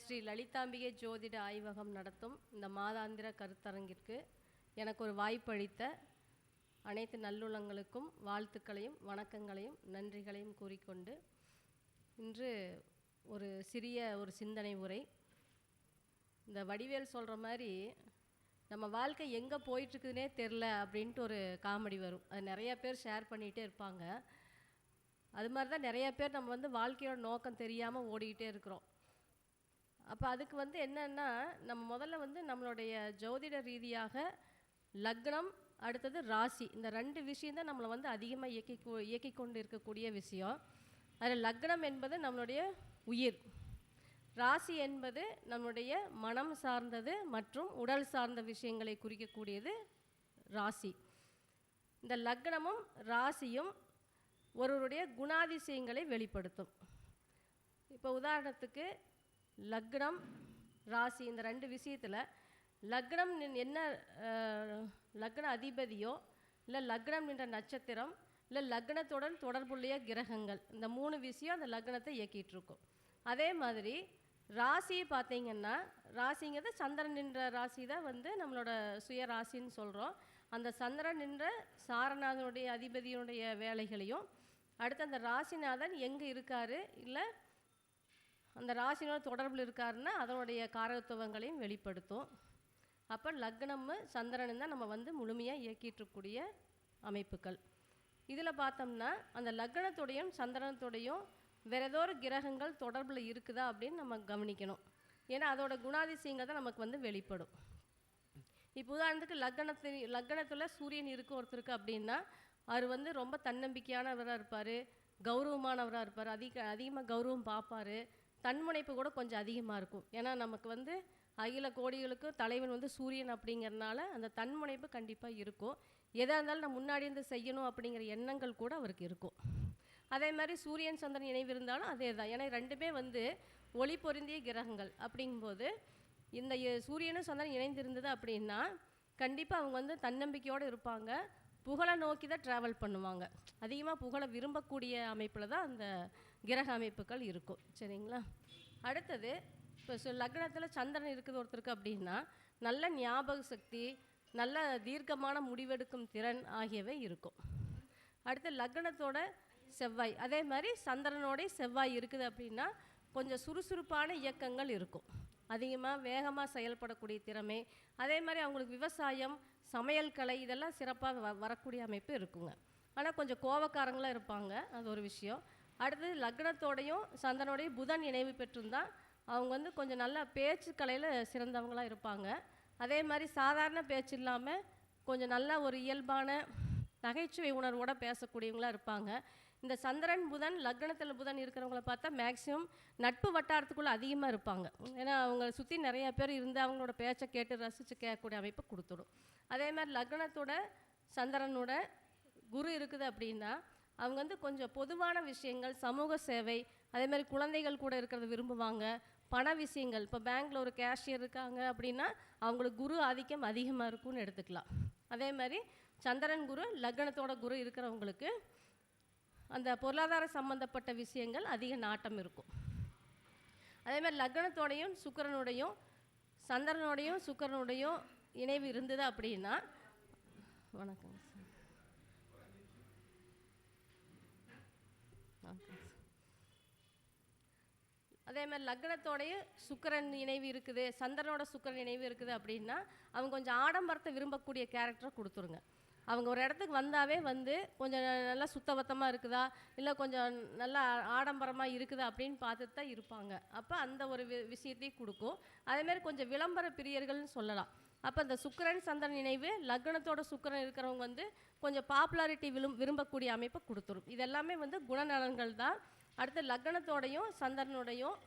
ஸ்ரீ லலிதாம்பிகை ஜோதிட ஆய்வகம் நடத்தும் இந்த மாதாந்திர கருத்தரங்கிற்கு எனக்கு ஒரு வாய்ப்பளித்த அனைத்து நல்லுள்ளங்களுக்கும் வாழ்த்துக்களையும் வணக்கங்களையும் நன்றிகளையும் கூறிக்கொண்டு இன்று ஒரு சிறிய சிந்தனை உரை. இந்த வடிவேல் சொல்கிற மாதிரி நம்ம வாழ்க்கை எங்கே போயிட்டுருக்குதுன்னே தெரில அப்படின்ட்டு ஒரு காமெடி வரும். அது நிறைய பேர் ஷேர் பண்ணிகிட்டே இருப்பாங்க. அது மாதிரி தான் நிறைய பேர் நம்ம வாழ்க்கையோட நோக்கம் தெரியாமல் ஓடிக்கிட்டே இருக்கிறோம். அப்போ அதுக்கு என்னென்னா, நம்ம முதல்ல நம்மளுடைய ஜோதிட ரீதியாக லக்னம் அடுத்தது ராசி, இந்த ரெண்டு விஷயந்தான் நம்மளை அதிகமாக இயக்கி கொண்டு இருக்கக்கூடிய விஷயம். அதில் லக்னம் என்பது நம்மளுடைய உயிர், ராசி என்பது நம்முடைய மனம் சார்ந்தது மற்றும் உடல் சார்ந்த விஷயங்களை குறிக்கக்கூடியது ராசி. இந்த லக்னமும் ராசியும் ஒருவருடைய குணாதிசயங்களை வெளிப்படுத்தும். இப்போ உதாரணத்துக்கு லக்னம் ராசி இந்த ரெண்டு விஷயத்தில் லக்னம் என்ன, லக்ன அதிபதியோ இல்லை லக்னம் என்ற நட்சத்திரம் இல்லை லக்னத்துடன் தொடர்புடைய கிரகங்கள், இந்த மூணு விஷயம் அந்த லக்னத்தை இயக்கிட்டுருக்கும். அதே மாதிரி ராசியை பார்த்தீங்கன்னா, ராசிங்கிறது சந்திரன் நின்ற ராசி தான் நம்மளோட சுய ராசின்னு சொல்கிறோம். அந்த சந்திரன் நின்ற சாரநாதனுடைய அதிபதியினுடைய வேலைகளையும், அடுத்து அந்த ராசிநாதன் எங்கே இருக்கார் இல்லை அந்த ராசினோட தொடர்பில் இருக்காருன்னா அதனுடைய காரகத்துவங்களையும் வெளிப்படுத்தும். அப்போ லக்னம்மு சந்திரன் தான் நம்ம முழுமையாக இயக்கிட்டுருக்கூடிய அமைப்புகள். இதில் பார்த்தோம்னா அந்த லக்னத்துடையும் சந்திரனத்துடையும் வேறு ஏதோ ஒரு கிரகங்கள் தொடர்பில் இருக்குதா அப்படின்னு நம்ம கவனிக்கணும். ஏன்னா அதோட குணாதிசயங்கள் தான் நமக்கு வெளிப்படும். இப்போ உதாரணத்துக்கு லக்னத்தில் சூரியன் இருக்குது ஒருத்தருக்கு அப்படின்னா, அவர் ரொம்ப தன்னம்பிக்கையானவராக இருப்பார், கௌரவமானவராக இருப்பார், அதிகமாக கௌரவம் பார்ப்பார், தன்முனைப்பு கூட கொஞ்சம் அதிகமாக இருக்கும். ஏன்னா நமக்கு அகில கோடிகளுக்கும் தலைவன் சூரியன் அப்படிங்கிறனால அந்த தன்முனைப்பு கண்டிப்பாக இருக்கும். எதாக இருந்தாலும் நம்ம முன்னாடி இருந்து செய்யணும் அப்படிங்கிற எண்ணங்கள் கூட அவருக்கு இருக்கும். அதே மாதிரி சூரியன் சந்திரன் இணைவு இருந்தாலும் அதே தான். ஏன்னா ரெண்டுமே ஒளி பொருந்திய கிரகங்கள். அப்படிங்கும்போது இந்த சூரியனும் சந்திரன் இணைந்திருந்தது அப்படின்னா கண்டிப்பாக அவங்க தன்னம்பிக்கையோடு இருப்பாங்க, புகழை நோக்கி தான் ட்ராவல் பண்ணுவாங்க. அதிகமாக புகழை விரும்பக்கூடிய அமைப்பில் தான் அந்த கிரக அமைப்புகள் இருக்கும். சரிங்களா? அடுத்தது இப்போ லக்னத்தில் சந்திரன் இருக்குது ஒருத்தருக்கு அப்படின்னா நல்ல ஞாபக சக்தி, நல்ல தீர்க்கமான முடிவெடுக்கும் திறன் ஆகியவை இருக்கும். அடுத்து லக்னத்தோட செவ்வாய், அதே மாதிரி சந்திரனோட செவ்வாய் இருக்குது அப்படின்னா கொஞ்சம் சுறுசுறுப்பான இயக்கங்கள் இருக்கும், அதிகமாக வேகமாக செயல்படக்கூடிய திறமை, அதே மாதிரி அவங்களுக்கு விவசாயம் சமையல் கலை இதெல்லாம் சிறப்பாக வரக்கூடிய அமைப்பு இருக்குங்க. ஆனால் கொஞ்சம் கோபக்காரங்களாக இருப்பாங்க, அது ஒரு விஷயம். அடுத்தது லக்னத்தோடையும் சந்திரனோடையும் புதன் இணைவு பெற்றிருந்தால் அவங்க கொஞ்சம் நல்ல பேச்சு கலையில் சிறந்தவங்களாக இருப்பாங்க. அதே மாதிரி சாதாரண பேச்சு இல்லாமல் கொஞ்சம் நல்ல ஒரு இயல்பான நகைச்சுவை உணர்வோடு பேசக்கூடியவங்களாக இருப்பாங்க. இந்த சந்திரன் புதன் லக்னத்தில் புதன் இருக்கிறவங்கள பார்த்தா மேக்ஸிமம் நட்பு வட்டாரத்துக்குள்ளே அதிகமாக இருப்பாங்க. ஏன்னா அவங்க சுற்றி நிறையா பேர் இருந்து அவங்களோட பேச்சை கேட்டு ரசித்து கேட்கக்கூடிய அமைப்பு கொடுத்துடும். அதே மாதிரி லக்னத்தோட சந்திரனோட குரு இருக்குது அப்படின்னா அவங்க கொஞ்சம் பொதுவான விஷயங்கள், சமூக சேவை, அதே மாதிரி குழந்தைகள் கூட இருக்கிறத விரும்புவாங்க. பண விஷயங்கள், இப்போ பேங்க்கில் ஒரு கேஷியர் இருக்காங்க அப்படின்னா அவங்களுக்கு குரு ஆதிக்கம் அதிகமாக இருக்கும்னு எடுத்துக்கலாம். அதே மாதிரி சந்திரன் குரு லக்னத்தோட குரு இருக்கிறவங்களுக்கு அந்த பொருளாதார சம்பந்தப்பட்ட விஷயங்கள் அதிக நாட்டம் இருக்கும். அதே மாதிரி லக்னத்தோடையும் சுக்கிரனுடையும் சந்திரனோடையும் சுக்கிரனுடையும் இணைவு இருந்தது அப்படின்னா, வணக்கம் சார், அதே மாதிரி லக்னத்தோடைய சுக்கிரன் இணைவு இருக்குது, சந்திரனோட சுக்கிரன் இணைவு இருக்குது அப்படின்னா அவங்க கொஞ்சம் ஆடம்பரத்தை விரும்பக்கூடிய கேரக்டரை கொடுத்துருங்க. அவங்க ஒரு இடத்துக்கு வந்தாவே கொஞ்சம் நல்லா சுத்தபத்தமாக இருக்குதா இல்லை கொஞ்சம் நல்லா ஆடம்பரமாக இருக்குதா அப்படின்னு பார்த்துட்டு தான் இருப்பாங்க. அப்போ அந்த ஒரு விஷயத்தையும் கொடுக்கும். அதேமாதிரி கொஞ்சம் விளம்பர பிரியர்கள்னு சொல்லலாம். அப்போ இந்த சுக்கிரன் சந்திரன் இணைவு லக்னத்தோட சுக்கிரன் இருக்கிறவங்க கொஞ்சம் பாப்புலாரிட்டி விரும்பக்கூடிய அமைப்பை கொடுத்துரும். இதெல்லாமே குணநலன்கள் தான். அடுத்து லக்னத்தோடையும் சந்திரனோடையும்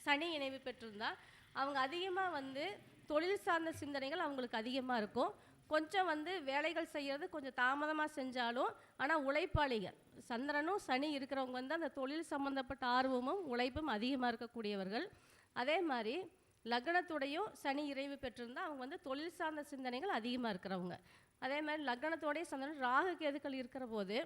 சனி இணைவு பெற்றிருந்தால் அவங்க அதிகமாக தொழில் சார்ந்த சிந்தனைகள் அவங்களுக்கு அதிகமாக இருக்கும். கொஞ்சம் வேலைகள் செய்கிறது கொஞ்சம் தாமதமாக செஞ்சாலும் ஆனால் உழைப்பாளிகள், சந்திரனும் சனி இருக்கிறவங்க அந்த தொழில் சம்மந்தப்பட்ட ஆர்வமும் உழைப்பும் அதிகமாக இருக்கக்கூடியவர்கள். அதே மாதிரி லக்னத்துடையும் சனி இறைவு பெற்றிருந்தால் அவங்க தொழில் சார்ந்த சிந்தனைகள் அதிகமாக இருக்கிறவங்க. அதே மாதிரி லக்னத்தோடைய சந்திரன் ராகு கேதுக்கள் இருக்கிற போது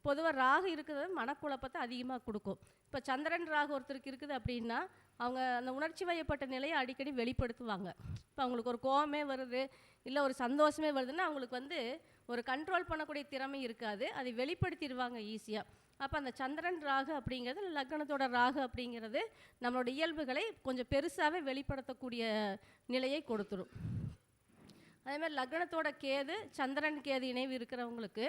பொதுவாக ராகு இருக்கிறது மனக்குழப்பத்தை அதிகமாக கொடுக்கும். இப்போ சந்திரன் ராகு ஒருத்தருக்கு இருக்குது அப்படின்னா அவங்க அந்த உணர்ச்சி வயப்பட்ட நிலையை அடிக்கடி வெளிப்படுத்துவாங்க. இப்போ அவங்களுக்கு ஒரு கோபமே வருது, இல்லை ஒரு சந்தோஷமே வருதுன்னா அவங்களுக்கு வந்து ஒரு கண்ட்ரோல் பண்ணக்கூடிய திறமை இருக்காது, அதை வெளிப்படுத்திடுவாங்க ஈஸியாக. அப்போ அந்த சந்திரன் ராகு அப்படிங்கிறது, லக்னத்தோட ராகு அப்படிங்கிறது நம்மளோட இயல்புகளை கொஞ்சம் பெருசாகவே வெளிப்படுத்தக்கூடிய நிலையை கொடுத்துரும். அதேமாதிரி லக்னத்தோட கேது, சந்திரன் கேது இணைவு இருக்கிறவங்களுக்கு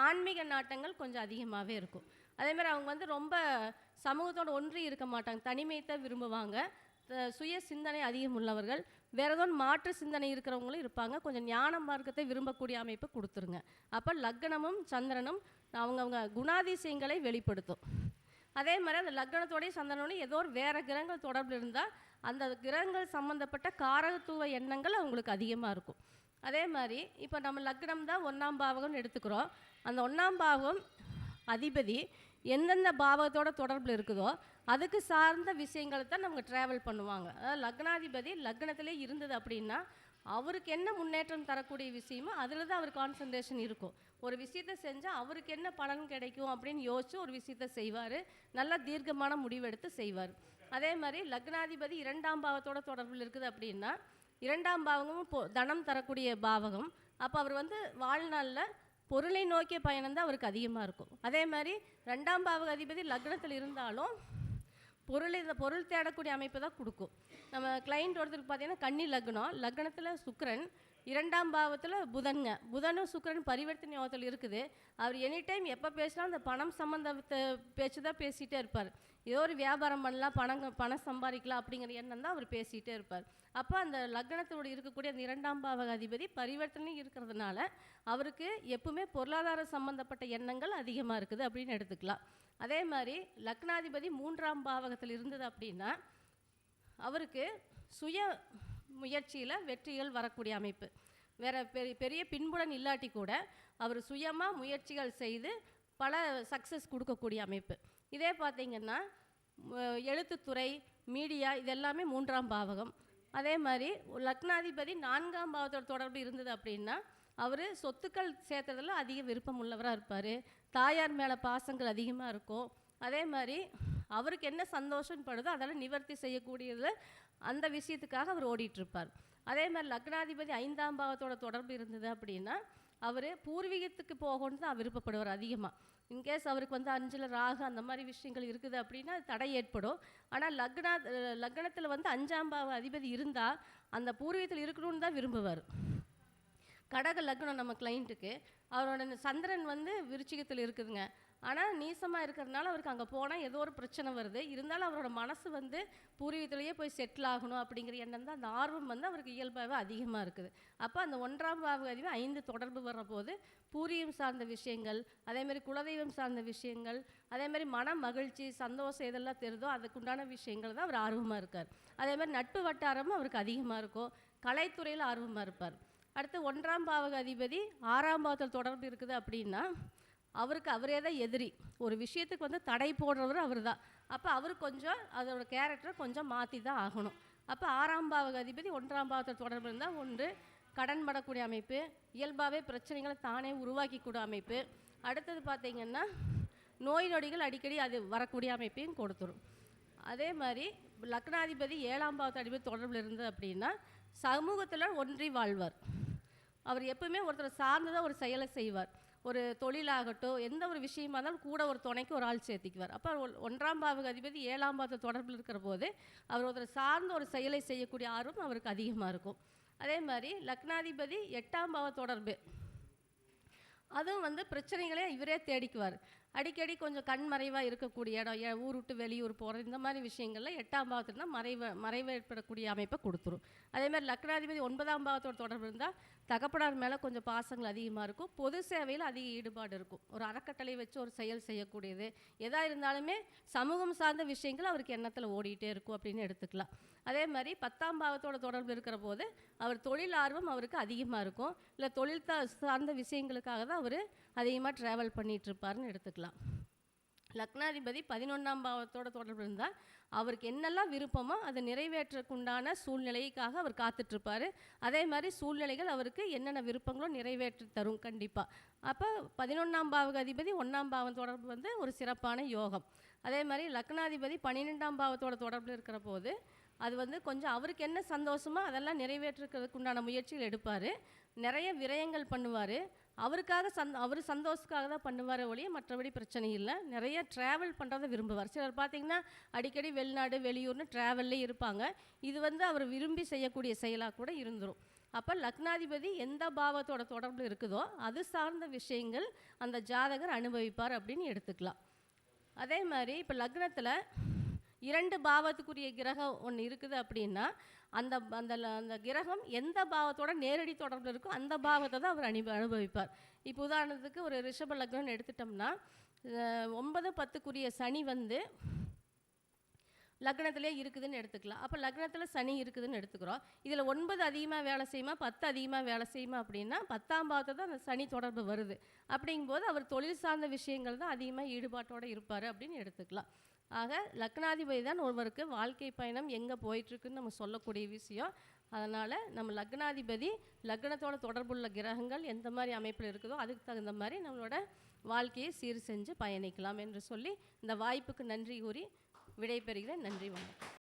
ஆன்மீக நாட்டங்கள் கொஞ்சம் அதிகமாகவே இருக்கும். அதேமாதிரி அவங்க வந்து ரொம்ப சமூகத்தோடு ஒன்றி இருக்க மாட்டாங்க, தனிமையத்தை விரும்புவாங்க, சுய சிந்தனை அதிகம் உள்ளவர்கள், வேறு ஏதோ மாற்று சிந்தனை இருக்கிறவங்களும் இருப்பாங்க, கொஞ்சம் ஞான மார்க்கத்தை விரும்பக்கூடிய அமைப்பு கொடுத்துருங்க. அப்போ லக்னமும் சந்திரனும் அவங்கவுங்க குணாதிசயங்களை வெளிப்படுத்தும். அதே மாதிரி அந்த லக்னத்தோடைய சந்திரனோடய ஏதோ ஒரு வேறு கிரகங்கள் தொடர்பில் இருந்தால் அந்த கிரகங்கள் சம்மந்தப்பட்ட காரகத்துவ எண்ணங்கள் அவங்களுக்கு அதிகமாக இருக்கும். அதே மாதிரி இப்போ நம்ம லக்னம் தான் 1ஆம் பாவகம்னு எடுத்துக்கிறோம். அந்த 1ஆம் பாவகம் அதிபதி எந்தெந்த பாவகத்தோட தொடர்பில் இருக்குதோ அதுக்கு சார்ந்த விஷயங்களை தான் நமக்கு ட்ராவல் பண்ணுவாங்க. அதாவது லக்னாதிபதி லக்னத்திலே இருந்தது அப்படின்னா அவருக்கு என்ன முன்னேற்றம் தரக்கூடிய விஷயமோ அதில் தான் அவர் கான்சன்ட்ரேஷன் இருக்கும். ஒரு விஷயத்தை செஞ்சால் அவருக்கு என்ன பலன் கிடைக்கும் அப்படின்னு யோசித்து ஒரு விஷயத்தை செய்வார், நல்லா தீர்க்கமான முடிவெடுத்து செய்வார். அதே மாதிரி லக்னாதிபதி 2ஆம் பாவத்தோட தொடர்பில் இருக்குது அப்படின்னா 2ஆம் பாவகமும் தனம் தரக்கூடிய பாவகம். அப்போ அவர் வந்து வாழ்நாளில் பொருளை நோக்கிய பயணம் தான் அவருக்கு அதிகமாக இருக்கும். அதே மாதிரி 2ஆம் பாவக அதிபதி லக்னத்தில் இருந்தாலும் பொருள் தேடக்கூடிய அமைப்பை தான் கொடுக்கும். நம்ம கிளைண்ட் ஒருத்தருக்கு பார்த்தீங்கன்னா கன்னி லக்னம், லக்னத்தில் சுக்கிரன், 2ஆம் பாவத்தில் புதனும் சுக்கிரன் பரிவர்த்தனை யோகத்தில் இருக்குது. அவர் எனி டைம் எப்போ பேசினாலும் அந்த பணம் சம்மந்த பேச்சு தான் பேசிகிட்டே இருப்பார். ஏதோ ஒரு வியாபாரம் பண்ணலாம், பணம் சம்பாதிக்கலாம் அப்படிங்கிற எண்ணம் தான் அவர் பேசிகிட்டே இருப்பார். அப்போ அந்த லக்னத்தோடு இருக்கக்கூடிய அந்த 2ஆம் பாவக அதிபதி பரிவர்த்தனை இருக்கிறதுனால அவருக்கு எப்பவுமே பொருளாதார சம்பந்தப்பட்ட எண்ணங்கள் அதிகமாக இருக்குது அப்படின்னு எடுத்துக்கலாம். அதே மாதிரி லக்னாதிபதி 3ஆம் பாவகத்தில் இருந்தது அப்படின்னா அவருக்கு சுய முயற்சியில் வெற்றிகள் வரக்கூடிய அமைப்பு. வேறு பெரிய பின்புடன் இல்லாட்டி கூட அவர் சுயமாக முயற்சிகள் செய்து பல சக்ஸஸ் கொடுக்கக்கூடிய அமைப்பு. இதே பார்த்திங்கன்னா எழுத்துத்துறை, மீடியா, இதெல்லாமே 3ஆம் பாவகம். அதே மாதிரி லக்னாதிபதி 4ஆம் பாவத்தோட தொடர்பு இருந்தது அப்படின்னா அவர் சொத்துக்கள் சேர்த்ததில் அதிக விருப்பம் உள்ளவராக இருப்பார், தாயார் மேலே பாசங்கள் அதிகமாக இருக்கும். அதே மாதிரி அவருக்கு என்ன சந்தோஷம் படுதோ அதெல்லாம் நிவர்த்தி செய்யக்கூடியது அந்த விஷயத்துக்காக அவர் ஓடிட்டுருப்பார். அதே மாதிரி லக்னாதிபதி 5ஆம் பாவத்தோட தொடர்பு இருந்தது அப்படின்னா அவர் பூர்வீகத்துக்கு போகணுன்னு தான் விருப்பப்படுவார் அதிகமாக. இன்கேஸ் அவருக்கு வந்து 5ல் ராகு அந்த மாதிரி விஷயங்கள் இருக்குது அப்படின்னா தடை ஏற்படும். ஆனால் லக்னத்தில் வந்து 5ஆம் பாவ அதிபதி இருந்தால் அந்த பூர்வீகத்தில் இருக்கணும்னு தான் விரும்புவார். கடக லக்னம் நம்ம கிளைண்ட்டுக்கு அவரோட சந்திரன் வந்து விருச்சிகத்தில் இருக்குதுங்க. ஆனால் நீசமாக இருக்கிறதுனால அவருக்கு அங்கே போனால் ஏதோ ஒரு பிரச்சனை வருது. இருந்தாலும் அவரோட மனசு வந்து பூர்வீகத்திலேயே போய் செட்டில் ஆகணும் அப்படிங்கிற எண்ணம் தான், அந்த ஆர்வம் வந்து அவருக்கு இயல்பாகவே அதிகமாக இருக்குது. அப்போ அந்த 1ஆம் பாவ அதிபதி 5 தொடர்பு வர்ற போது பூர்வீகம் சார்ந்த விஷயங்கள், அதேமாதிரி குலதெய்வம் சார்ந்த விஷயங்கள், அதேமாதிரி மன மகிழ்ச்சி, சந்தோஷம் எதெல்லாம் தெரிதோ அதுக்குண்டான விஷயங்கள் தான் அவர் ஆர்வமாக இருக்கார். அதேமாதிரி நட்பு வட்டாரமும் அவருக்கு அதிகமாக இருக்கும், கலைத்துறையில் ஆர்வமாக இருப்பார். அடுத்து 1ஆம் பாவக அதிபதி 6ஆம் பாவத்தில் தொடர்பு இருக்குது அப்படின்னா அவருக்கு அவரே தான் எதிரி. ஒரு விஷயத்துக்கு வந்து தடை போடுறவர் அவர் தான். அப்போ அவர் கொஞ்சம் அதோட கேரக்டரை கொஞ்சம் மாற்றி தான் ஆகணும். அப்போ 6ஆம் பாவக அதிபதி 1ஆம் பாவத்தில் தொடர்பு இருந்தால் ஒன்று கடன் படக்கூடிய அமைப்பு, இயல்பாகவே பிரச்சனைகளை தானே உருவாக்கிக்கூடிய அமைப்பு. அடுத்தது பார்த்திங்கன்னா நோய் நொடிகள் அடிக்கடி அது வரக்கூடிய அமைப்பையும் கொடுத்துரும். அதே மாதிரி லக்னாதிபதி 7ஆம் பாவத்து அதிபதி தொடர்பில் இருந்தது அப்படின்னா சமூகத்தில் ஒன்றி வாழ்வார். அவர் எப்பவுமே ஒருத்தர் சார்ந்ததாக ஒரு செயலை செய்வார். ஒரு தொழிலாகட்டும், எந்த ஒரு விஷயமா இருந்தாலும் கூட ஒரு துணைக்கு ஒரு ஆள் சேர்த்திக்குவார். அப்போ 1ஆம் பாவக அதிபதி 7ஆம் பாவத்து தொடர்பில் இருக்கிற போது அவர் ஒருத்தர் சார்ந்த ஒரு செயலை செய்யக்கூடிய ஆர்வம் அவருக்கு அதிகமாக இருக்கும். அதே மாதிரி லக்னாதிபதி 8ஆம் பாவ தொடர்பு, அதுவும் வந்து பிரச்சனைகளே இவரே தேடிக்குவார். அடிக்கடி கொஞ்சம் கண்மறைவாக இருக்கக்கூடிய இடம், ஊர் விட்டு வெளியூர் போகிறது, இந்த மாதிரி விஷயங்களில் 8ஆம் பாவத்துனா மறைவு ஏற்படக்கூடிய அமைப்பை கொடுத்துரும். அதேமாதிரி லக்னாதிபதி 9ஆம் பாவத்தோட தொடர்பு இருந்தால் தகப்பனார் மேலே கொஞ்சம் பாசங்கள் அதிகமாக இருக்கும், பொது சேவையில் அதிக ஈடுபாடு இருக்கும், ஒரு அறக்கட்டளை வச்சு ஒரு செயல் செய்யக்கூடியது, எதாக இருந்தாலுமே சமூகம் சார்ந்த விஷயங்கள் அவருக்கு எண்ணத்தில் ஓடிட்டே இருக்கும் அப்படின்னு எடுத்துக்கலாம். அதே மாதிரி 10ஆம் பாவத்தோட தொடர்பு இருக்கிற போது அவர் தொழில் ஆர்வம் அவருக்கு அதிகமாக இருக்கும், இல்லை தொழில் சார்ந்த விஷயங்களுக்காக தான் அவர் அதிகமாக ட்ராவல் பண்ணிகிட்ருப்பாருன்னு எடுத்துக்கலாம். லக்னாதிபதி 11ஆம் பாவத்தோட தொடர்பு இருந்தால் அவருக்கு என்னெல்லாம் விருப்பமோ அதை நிறைவேற்றக்குண்டான சூழ்நிலைக்காக அவர் காத்துட்ருப்பார். அதே மாதிரி சூழ்நிலைகள் அவருக்கு என்னென்ன விருப்பங்களோ நிறைவேற்றி தரும் கண்டிப்பாக. அப்போ 11ஆம் பாவக அதிபதி 1ஆம் பாவம் தொடர்பு வந்து ஒரு சிறப்பான யோகம். அதே மாதிரி லக்னாதிபதி 12ஆம் பாவத்தோட தொடர்பில் இருக்கிற போது அது வந்து கொஞ்சம் அவருக்கு என்ன சந்தோஷமோ அதெல்லாம் நிறைவேற்றுறதுக்கு உண்டான முயற்சிகள் எடுப்பார். நிறைய விரயங்கள் பண்ணுவார். அவருக்காக அவர் சந்தோஷத்துக்காக தான் பண்ணுவார் ஒழிய மற்றபடி பிரச்சனை இல்லை. நிறைய ட்ராவல் பண்ணுறதை விரும்புவார். சிலர் பார்த்திங்கன்னா அடிக்கடி வெளிநாடு வெளியூர்னு ட்ராவல்லே இருப்பாங்க. இது வந்து அவர் விரும்பி செய்யக்கூடிய செயலாக கூட இருந்துடும். அப்போ லக்னாதிபதி எந்த பாவத்தோட தொடர்பில் இருக்குதோ அது சார்ந்த விஷயங்கள் அந்த ஜாதகர் அனுபவிப்பார் அப்படின்னு எடுத்துக்கலாம். அதே மாதிரி இப்போ லக்னத்தில் 2 பாவத்துக்குரிய கிரகம் ஒன்று இருக்குது அப்படின்னா அந்த அந்த அந்த கிரகம் எந்த பாவத்தோட நேரடி தொடர்பில் இருக்கோ அந்த பாவத்தை தான் அவர் அனுபவிப்பார். இப்போ உதாரணத்துக்கு ஒரு ரிஷப லக்னம்னு எடுத்துட்டோம்னா 9, 10க்குரிய சனி வந்து லக்னத்திலே இருக்குதுன்னு எடுத்துக்கலாம். அப்போ லக்னத்தில் சனி இருக்குதுன்னு எடுத்துக்கிறோம். இதில் 9 அதிகமாக வேலை செய்யுமா 10 அதிகமாக வேலை செய்யுமா அப்படின்னா 10ஆம் பாவத்தை தான் அந்த சனி தொடர்பு வருது. அப்படிங்கும்போது அவர் தொழில் சார்ந்த விஷயங்கள் தான் அதிகமாக ஈடுபாட்டோடு இருப்பார் அப்படின்னு எடுத்துக்கலாம். ஆக லக்னாதிபதி தான் ஒருவருக்கு வாழ்க்கை பயணம் எங்கே போயிட்டுருக்குன்னு நம்ம சொல்லக்கூடிய விஷயம். அதனால் நம்ம லக்னாதிபதி லக்னத்தோட தொடர்புள்ள கிரகங்கள் எந்த மாதிரி அமைப்பில் இருக்குதோ அதுக்கு தகுந்த மாதிரி நம்மளோட வாழ்க்கையை சீர் செஞ்சு பயணிக்கலாம் என்று சொல்லி இந்த வாய்ப்புக்கு நன்றி கூறி விடைபெறுகிறேன். நன்றி, வணக்கம்.